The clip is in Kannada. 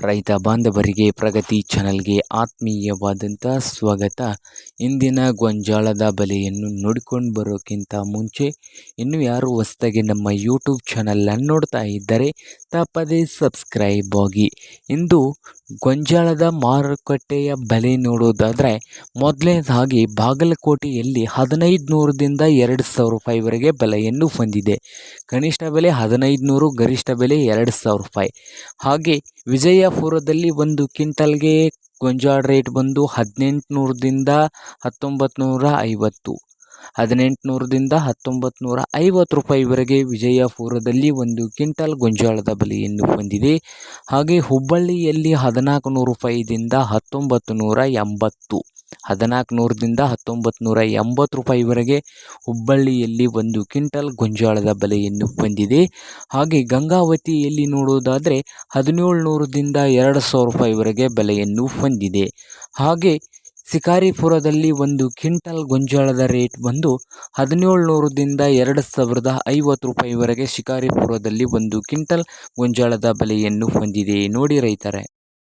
ರೈತ ಬಾಂಧವರಿಗೆ ಪ್ರಗತಿ ಚಾನಲ್ಗೆ ಆತ್ಮೀಯವಾದಂಥ ಸ್ವಾಗತ. ಇಂದಿನ ಗೊಂಜಾಳದ ಬೆಲೆಯನ್ನು ನೋಡಿಕೊಂಡು ಬರೋಕ್ಕಿಂತ ಮುಂಚೆ ಇನ್ನೂ ಯಾರು ಹೊಸದಾಗಿ ನಮ್ಮ ಯೂಟ್ಯೂಬ್ ಚಾನಲನ್ನು ನೋಡ್ತಾ ಇದ್ದರೆ ತಪ್ಪದೇ ಸಬ್ಸ್ಕ್ರೈಬ್ ಆಗಿ. ಇಂದು ಗೊಂಜಾಳದ ಮಾರುಕಟ್ಟೆಯ ಬೆಲೆ ನೋಡೋದಾದರೆ ಮೊದಲನೇದಾಗಿ ಬಾಗಲಕೋಟೆಯಲ್ಲಿ 1500ದಿಂದ 2000 ರೂಪಾಯಿವರೆಗೆ ಬೆಲೆಯನ್ನು ಹೊಂದಿದೆ. ಕನಿಷ್ಠ ಬೆಲೆ 1500, ಗರಿಷ್ಠ ಬೆಲೆ 2000 ರೂಪಾಯಿ. ಹಾಗೆ ವಿಜಯಪುರದಲ್ಲಿ ಒಂದು ಕ್ವಿಂಟಲ್ಗೆ ಗೊಂಜಾಳ ರೇಟ್ ಬಂದು 1800ದಿಂದ 1950, 1800ದಿಂದ 1950 ರೂಪಾಯಿವರೆಗೆ ವಿಜಯಪುರದಲ್ಲಿ ಒಂದು ಕ್ವಿಂಟಲ್ ಗೊಂಜಾಳದ ಬೆಲೆಯನ್ನು ಹೊಂದಿದೆ. ಹಾಗೆ ಹುಬ್ಬಳ್ಳಿಯಲ್ಲಿ 1400 ರೂಪಾಯಿದಿಂದ 1980, 1400ದಿಂದ 1980 ರೂಪಾಯಿವರೆಗೆ ಹುಬ್ಬಳ್ಳಿಯಲ್ಲಿ ಒಂದು ಕ್ವಿಂಟಲ್ ಗೊಂಜಾಳದ ಬೆಲೆಯನ್ನು ಹೊಂದಿದೆ. ಹಾಗೆ ಗಂಗಾವತಿಯಲ್ಲಿ ನೋಡೋದಾದರೆ 1700ದಿಂದ 2000 ರೂಪಾಯಿವರೆಗೆ ಬೆಲೆಯನ್ನು ಹೊಂದಿದೆ. ಹಾಗೆ ಶಿಕಾರಿಪುರದಲ್ಲಿ ಒಂದು ಕ್ವಿಂಟಲ್ ಗೊಂಜಾಳದ ರೇಟ್ ಬಂದು 1700ದಿಂದ 2050 ರೂಪಾಯಿವರೆಗೆ ಶಿಕಾರಿಪುರದಲ್ಲಿ ಒಂದು ಕ್ವಿಂಟಲ್ ಗೊಂಜಾಳದ ಬೆಲೆಯನ್ನು ಹೊಂದಿದೆ. ನೋಡಿ ರೈತರೇ,